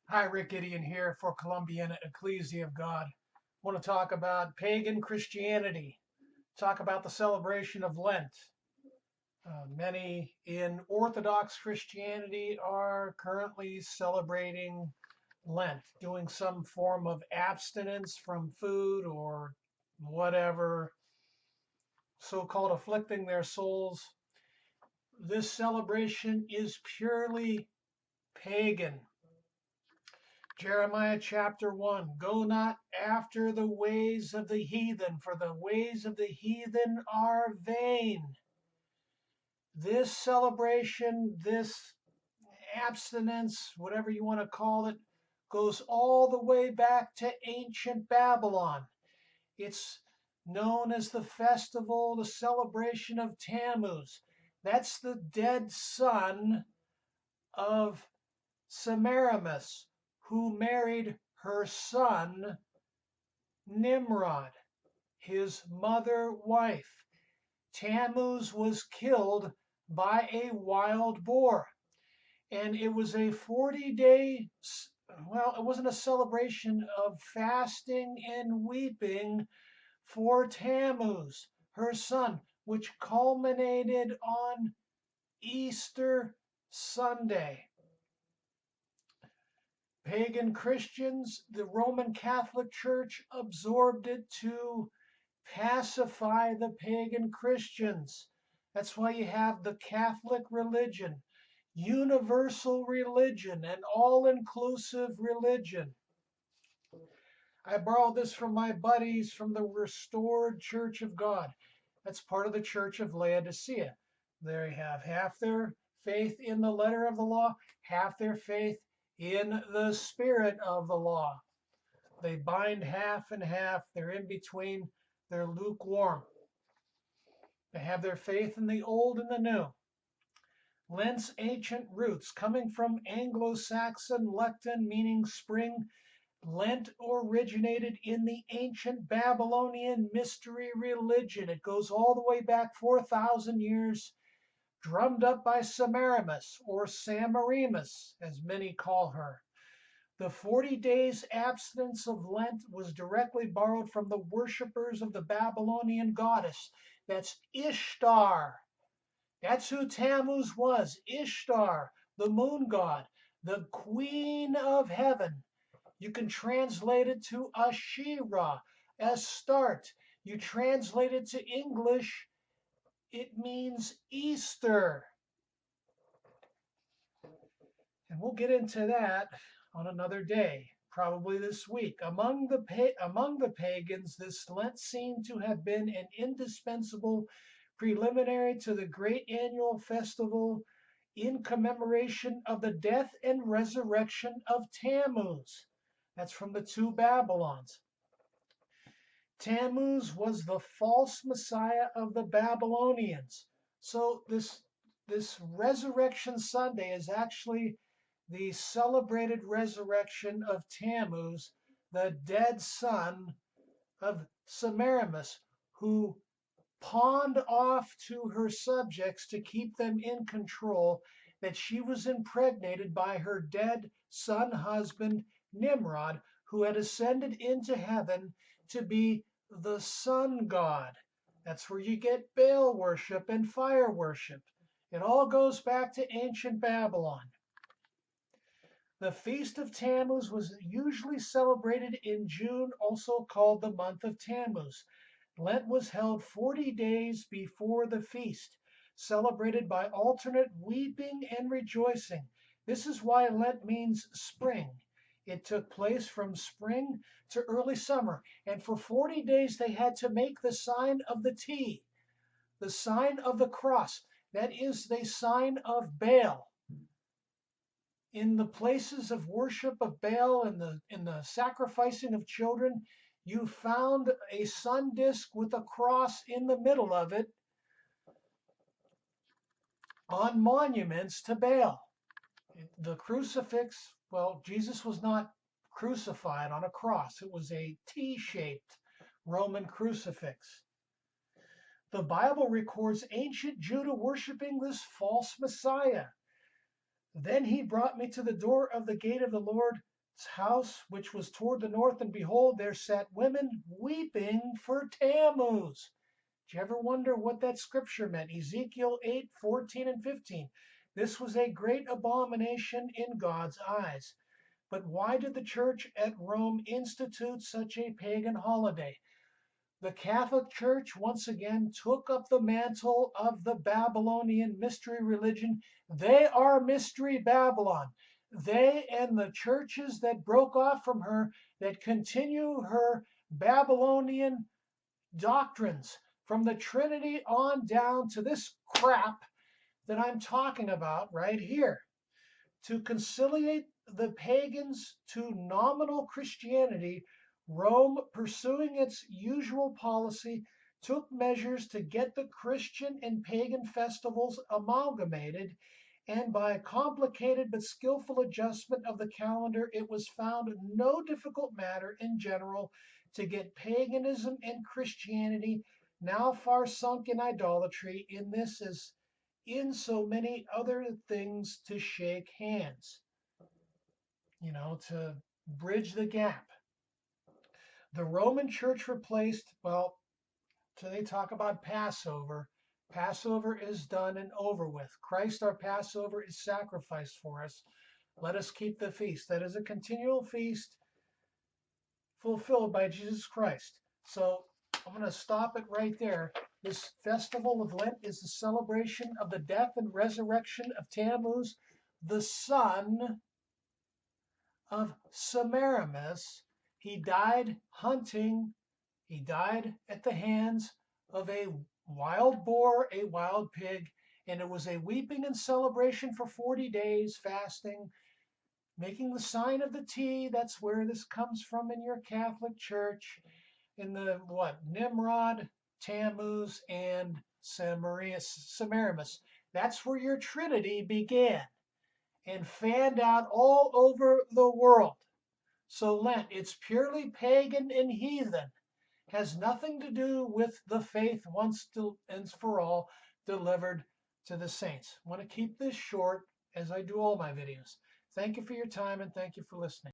Hi, Rick Gideon here for Columbian Ecclesia of God. I want to talk about pagan Christianity, talk about the celebration of Lent. Many in Orthodox Christianity are currently celebrating Lent, doing some form of abstinence from food or whatever, so-called afflicting their souls. This celebration is purely pagan. Jeremiah chapter 1, go not after the ways of the heathen, for the ways of the heathen are vain. This celebration, this abstinence, whatever you want to call it, goes all the way back to ancient Babylon. It's known as the festival, the celebration of Tammuz. That's the dead son of Samerimas, who married her son Nimrod, his mother wife. Tammuz was killed by a wild boar. And it was a 40-day, well, it wasn't a celebration of fasting and weeping for Tammuz, her son, which culminated on Easter Sunday. Pagan Christians, the Roman Catholic Church absorbed it to pacify the pagan Christians. That's why you have the Catholic religion, universal religion, and all-inclusive religion. I borrowed this from my buddies from the Restored Church of God. That's part of the Church of Laodicea. They have half their faith in the letter of the law, half their faith in the spirit of the law. They bind half and half. They're in between. They're lukewarm. They have their faith in the old and the new. Lent's ancient roots, coming from Anglo-Saxon lecton, meaning spring, Lent originated in the ancient Babylonian Mystery Religion. It goes all the way back 4,000 years, drummed up by Samerimas, or Samerimas, as many call her. The 40 days abstinence of Lent was directly borrowed from the worshippers of the Babylonian goddess. That's Ishtar. That's who Tammuz was. Ishtar, the moon god, the queen of heaven. You can translate it to Ashira, Astarte. You translate it to English, it means Easter. And we'll get into that on another day, probably this week. Among the pagans, this Lent seemed to have been an indispensable preliminary to the great annual festival in commemoration of the death and resurrection of Tammuz. That's from the two Babylons. Tammuz was the false messiah of the Babylonians. So this Resurrection Sunday is actually the celebrated resurrection of Tammuz, the dead son of Samerimas, who pawned off to her subjects to keep them in control that she was impregnated by her dead son husband Nimrod, who had ascended into heaven to be the sun god. That's where you get Baal worship and fire worship. It all goes back to ancient Babylon. The Feast of Tammuz was usually celebrated in June, also called the month of Tammuz. Lent was held 40 days before the feast, celebrated by alternate weeping and rejoicing. This is why Lent means spring. It took place from spring to early summer, and for 40 days they had to make the sign of the T, the sign of the cross. That is the sign of Baal. In the places of worship of Baal and in the sacrificing of children, you found a sun disk with a cross in the middle of it on monuments to Baal. The crucifix, well, Jesus was not crucified on a cross. It was a T-shaped Roman crucifix. The Bible records ancient Judah worshiping this false Messiah. Then he brought me to the door of the gate of the Lord, house, which was toward the north, and behold, there sat women weeping for Tammuz. Did you ever wonder what that scripture meant? Ezekiel 8:14 and 15. This was a great abomination in God's eyes. But why did the church at Rome institute such a pagan holiday? The Catholic Church once again took up the mantle of the Babylonian Mystery Religion. They are Mystery Babylon. They and the churches that broke off from her, that continue her Babylonian doctrines, from the Trinity on down to this crap that I'm talking about right here. To conciliate the pagans to nominal Christianity, Rome, pursuing its usual policy, took measures to get the Christian and pagan festivals amalgamated, and by a complicated but skillful adjustment of the calendar, it was found no difficult matter in general to get paganism and Christianity, now far sunk in idolatry, in this as in so many other things, to shake hands, to bridge the gap. The Roman Church replaced, well, so they talk about Passover. Passover is done and over with. Christ, our Passover, is sacrificed for us. Let us keep the feast. That is a continual feast fulfilled by Jesus Christ. So I'm going to stop it right there. This festival of Lent is the celebration of the death and resurrection of Tammuz, the son of Samerimas. He died hunting. He died at the hands of a wild boar, a wild pig, and it was a weeping and celebration for 40 days, fasting, making the sign of the T. That's where this comes from in your Catholic Church. In the Nimrod, Tammuz, and Samerimas. That's where your Trinity began and fanned out all over the world. So Lent, it's purely pagan and heathen. Has nothing to do with the faith once and for all delivered to the saints. I want to keep this short, as I do all my videos. Thank you for your time, and thank you for listening.